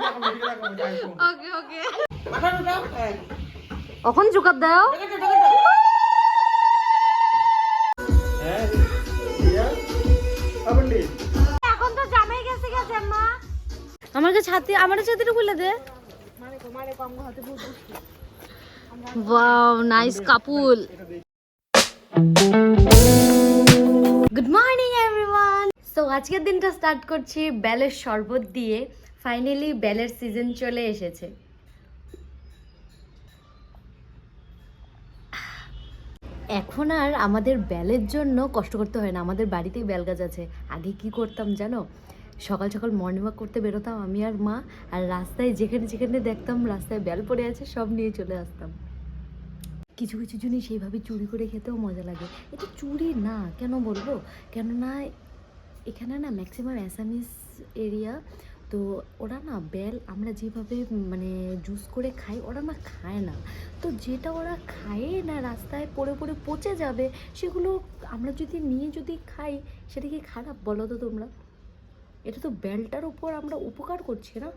ওকে ওকে এখন জুকাত দাও এখন তো জামাই গেছে গেছে মা আমাকে ছাতি আমার ছাতিটা খুলে দে wow nice couple good morning everyone so আজকের দিনটা স্টার্ট করছি বেলের শরবত দিয়ে ফাইনালি বেলের সিজন চলে এসেছে এখন আর আমাদের বেলের জন্য কষ্ট করতে হয় না আমাদের বাড়িতেই বেল গাছ আছে আগে কি করতাম জানো সকাল সকাল মর্নিং ওয়াক করতে বেরোতাম আমি আর মা আর রাস্তায় যেখানে যেখানে দেখতাম রাস্তায় বেল পড়ে আছে সব নিয়ে চলে আসতাম কিছু কিছু জিনিস সেইভাবে চুরি করে খেতেও মজা লাগে এটা চুরি না কেন বলবো কেননা এখানে না ম্যাক্সিমাম অ্যাসামিস এরিয়া তো ওরা না বেল আমরা যেভাবে মানে জুস করে খাই ওরা না খায় না তো যেটা ওরা খায় না রাস্তায় পড়ে পড়ে পচে যাবে সেগুলো আমরা যদি নিয়ে যদি খাই সেটা কি খারাপ বলো তো তোমরা এটা তো বেলটার উপর আমরা উপকার করছি না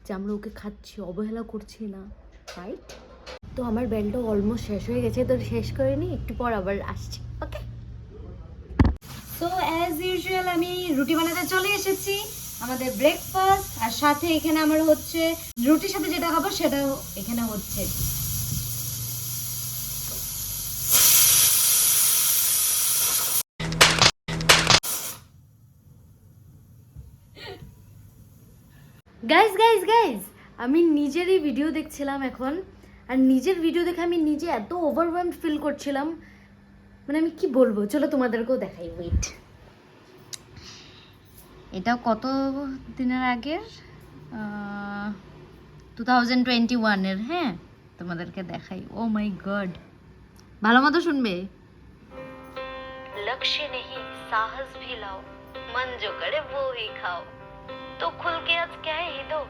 যে আমরা ওকে খাচ্ছি অবহেলা করছি না রাইট তো আমার বেলটা অলমোস্ট শেষ হয়ে গেছে তো শেষ করে নিই একটু পর আবার আসছি ওকে সো অ্যাজ ইউজুয়াল আমি রুটি বানাতে চলে এসেছি আমাদের ব্রেকফাস্ট আর সাথে এখানে আমার হচ্ছে রুটির সাথে যেটা খাবো সেটা এখানে হচ্ছে গাইজ গাইজ গাইজ আমি নিজেরই ভিডিও দেখছিলাম এখন আর নিজের ভিডিও দেখে আমি নিজে এত ওভারওয়েলমড ফিল করছিলাম মানে আমি কি বলবো চলো তোমাদেরকেও দেখাই ওয়েট এটা কত দিনের আগের 2021-এর হ্যাঁ তোমাদেরকে দেখাই ও মাই গড ভালো মতো শুনবে লক্ষ্য নেই সাহস भी लाओ मन जो करे वो ही खाओ तो खुल के आज कह ही दो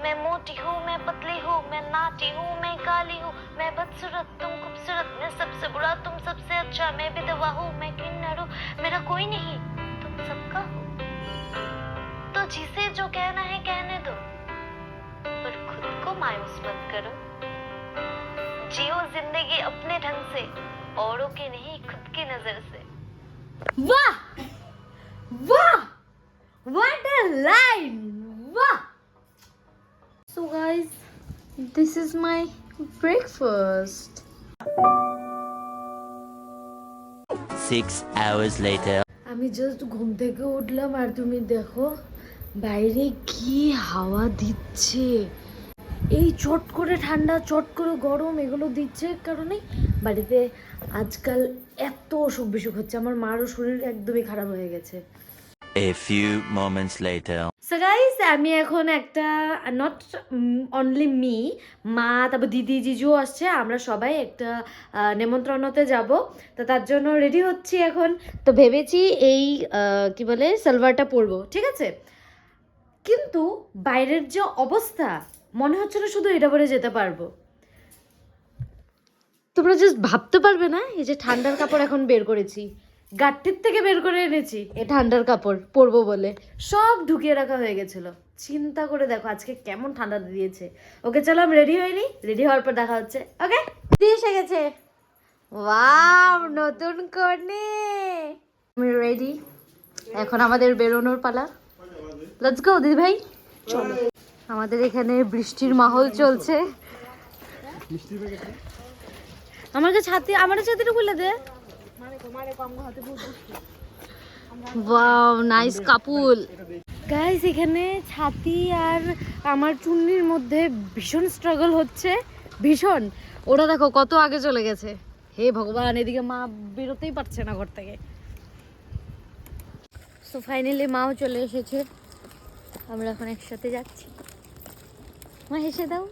मैं मोटी हूँ मैं पतली हूँ मैं नाटी हूँ मैं काली हूँ मैं बदसूरत तुम खूबसूरत मैं सबसे बुरा तुम सबसे अच्छा मैं विधवा हूँ मैं किन्नर हूँ मेरा कोई नहीं तुम सबका हो तो जिसे जो कहना है कहने दो पर खुद को मायूस मत करो जियो जिंदगी अपने ढंग से औरों की नहीं खुद की नजर से वाह वाह what a line wow so guys this is my breakfast 6 hours later আমি জাস্ট ঘুম থেকে উঠলাম আর তুমি দেখো বাইরে কি হাওয়া দিচ্ছে এই চট করে ঠান্ডা চট করে গরম এগুলো দিচ্ছে কারণে বাড়িতে আজকাল এত অসুখ বিসুখ হচ্ছে আমার মারও শরীর একদমই খারাপ হয়ে গেছে A few moments later. So guys, আমি এখন একটা নট অনলি মি মা তারপর দিদি জিজু আসছে আমরা সবাই একটা নেমন্ত্রণতে যাব তো তার জন্য রেডি হচ্ছি এখন তো ভেবেছি এই কি বলে সালোয়ারটা পরবো ঠিক আছে কিন্তু বাইরের যে অবস্থা মনে হচ্ছে না শুধু এটা পরে যেতে পারবো তোমরা জাস্ট ভাবতে পারবে না এই যে ঠান্ডার কাপড় এখন বের করেছি গাট্টির থেকে বের করে এনেছি এই ঠান্ডার কাপড় পরবো বলে সব ঢুকিয়ে রাখা হয়ে গেছিল চিন্তা করে দেখো আজকে কেমন ঠান্ডা দিয়েছে ওকে চলো আমি রেডি হইনি রেডি হওয়ার পর দেখা হচ্ছে ওকে দিয়ে এসে গেছে ওয়াও নতুন কর্নে আমি রেডি এখন আমাদের বেরোনোর পালা লেটস গো দিদি ভাই চলো আমাদের এখানে বৃষ্টির মাহল চলছে আমার ছাতিটা খুলে দে ওয়াও নাইস কাপুল গাইস এখানে ছাতি আর আমার চুন্নির মধ্যে ভীষণ স্ট্রাগল হচ্ছে ভীষণ ওরা দেখো কত আগে চলে গেছে হে ভগবান এদিকে মা বেরোতেই পারছে না ঘর থেকে সো ফাইনালি মাও চলে এসেছে আমরা এখন একসাথে যাচ্ছি মা হেসে দাও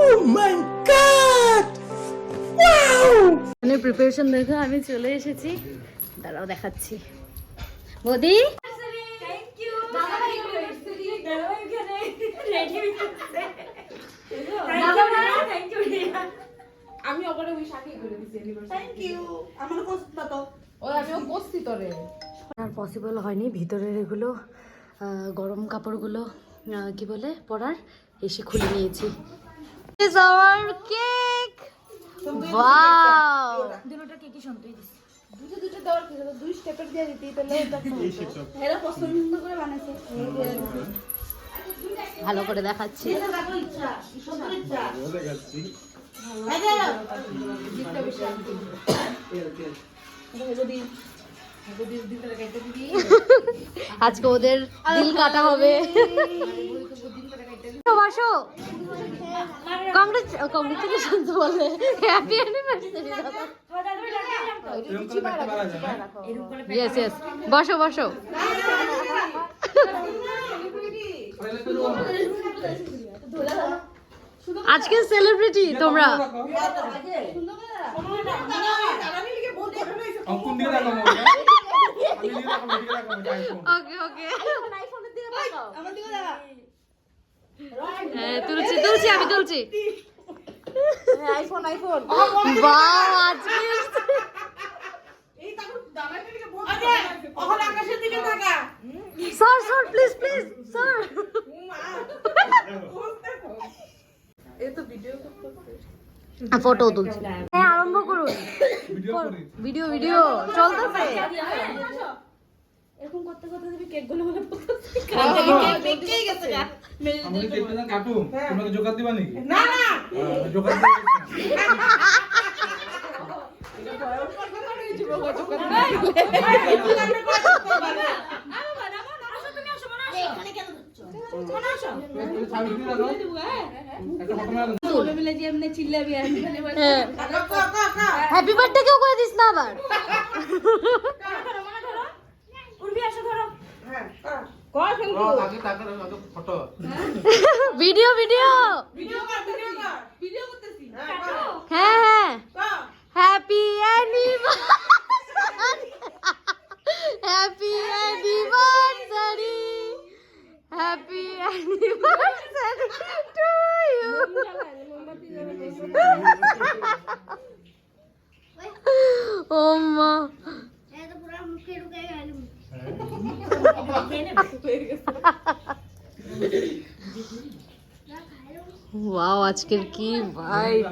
Oh my god! Wow! মানে প্রিপারেশন দেখো আমি চলে এসেছি দাঁড়াও দেখাচ্ছি বৌদি আমি ওপরে ওই শাকি করে দিছি থ্যাংক ইউ আমার কোস্ট দাও ওই আমিও কোস্তি তোরে আর পসিবল হয়নি ভিতরের এগুলো গরম কাপড়গুলো কি বলে পড়ার এসে খুলে নিয়েছি। This is our cake. Wow. দুটো দেওয়ার কি হলো? 2 স্টেপের দিয়ে দিতি তাহলে এটা এরা পছন্দ করে বানাইছে। ভালো করে দেখাচ্ছি। আজকে ওদের দিল কাটা হবে। বাসো কংগ্রেচুলেশন বলে হ্যাপি অ্যানিভার্সারি দাদা। ইয়েস ইয়েস বসো বসো। আজকে সেলিব্রিটি তোমরা। ওকে ওকে হ্যাঁ তুলছি তুলছি আমি তুলছি। আইফোন আইফোন বাহ আজকে আকাশের দিকে তাকা। Sir sir please please sir. Photo তুলছি। হ্যাঁ আরম্ভ করুন। ভিডিও ভিডিও চলতেছে। এরকম করতে করতে তুমি কেক গুলো বলে দেখতেই গেছে গা আমি দেখতে না কাটু তোমাকে জোগাড় দিবা নাকি না না জোগাড় দিবা হ্যাপি বার্থডে কেউ করে দিস না আবার। ভিডিও ভিডিও হ্যাঁ হ্যাঁ happy anniversary happy anniversary happy anniversary to you. ও মা ওয়াও আজকের কি ভাইব।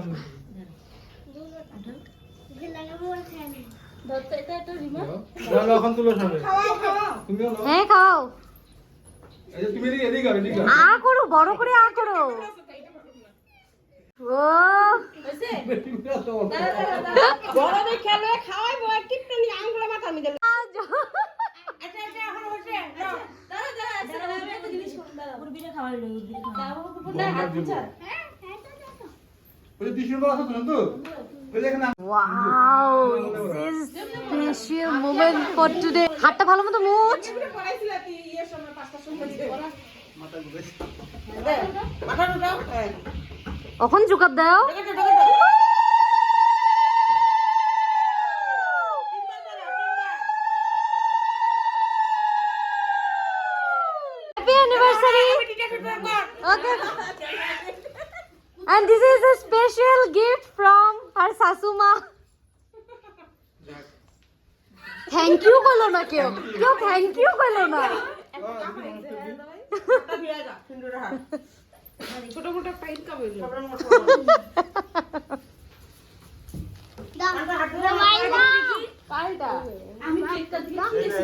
এখন তুলো সামনে তুমি হ্যাঁ খাও এই যে তুমি এদিকে আও এদিকে আ করো বড় করে আ করো। ও বড়দের খেলে খাওয়াই বয় টিপটানি আঙ্গুলে মাথা মিদে। আচ্ছা আচ্ছা এখন হচ্ছে দাঁড়া দাঁড়া দাঁড়া একটা জিনিস করুন দাঁড়া মুরগিটা খাওয়াই লই মুরগিটা খাওয়াবো না আচ্ছা হ্যাঁ ওই টিস্যু বলা আছে তো ওই দেখেন না wow this special moment for today. হাতটা ভালো মতো মুছ। পড়াইছিলা কি ইয়ের সময় 5টার সময় মাথা ঘুরে দে মাথা উঠাও কখন জুকাত দাও। Happy anniversary. Okay and this is a special gift from her sasuma. Thank you বলো না কেউ কেউ থ্যাংক ইউ বলো না। ছোট ছোট ফাইল কবে হলো পাল্টা আমি কেকটা দিলাম দিছি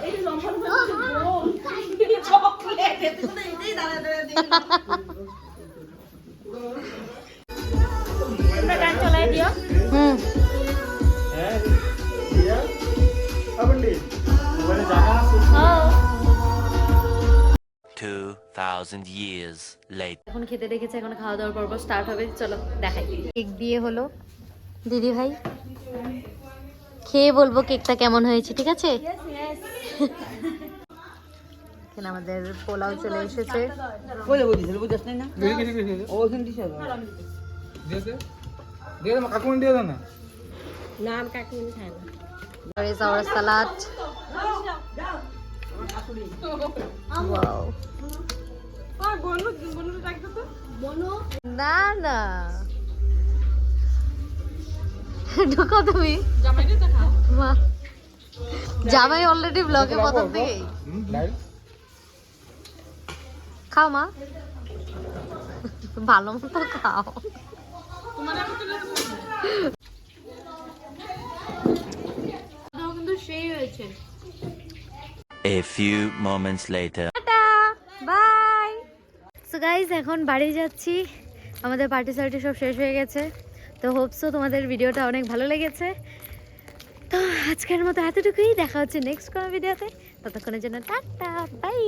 এই যে লম্ফন হচ্ছে গোল চকলেট এতে তো এটাই দাঁড়া দাঁড়া দিলাম। তোমরা গান চালাই দিও। হ্যাঁ দিয়া আবলি মানে জায়গা আছে 2000 years later. এখন খেতে রেখেছে এখন খাওয়া দাওয়ার পর স্টার্ট হবে। চলো দেখাই। কেক দিয়ে হলো দিদি ভাই খেয়ে বলবো কেকটা কেমন হয়েছে ঠিক আছে। এখানে আমাদের পোলাও চলে এসেছে। বলে বুঝিস বুঝাস না দেখি দেখি দেখি ও কিন্তু দিছে দিয়েছে দিয়ে দাও কাকুন দিয়ে দাও না নাম কাকি খায় না। There is our salad. Wow. আর বনু বনু ডাকতো তো বনু না না ঢুকো তুমি জামাইটা খাও মা জামাই অলরেডি ব্লগে প্রথম থেকেই। খাও মা, ভালো মতো খাও। কিন্তু সেই হয়েছে। A few moments later. Bye. So guys এখন বাড়ি যাচ্ছি, আমাদের পার্টি সার্টি সব শেষ হয়ে গেছে। তো হোপসো তোমাদের ভিডিওটা অনেক ভালো লেগেছে। তো আজকের মতো এতটুকুই, দেখা হচ্ছে নেক্সট কোনো ভিডিওতে। ততক্ষণের জন্য টাটা বাই।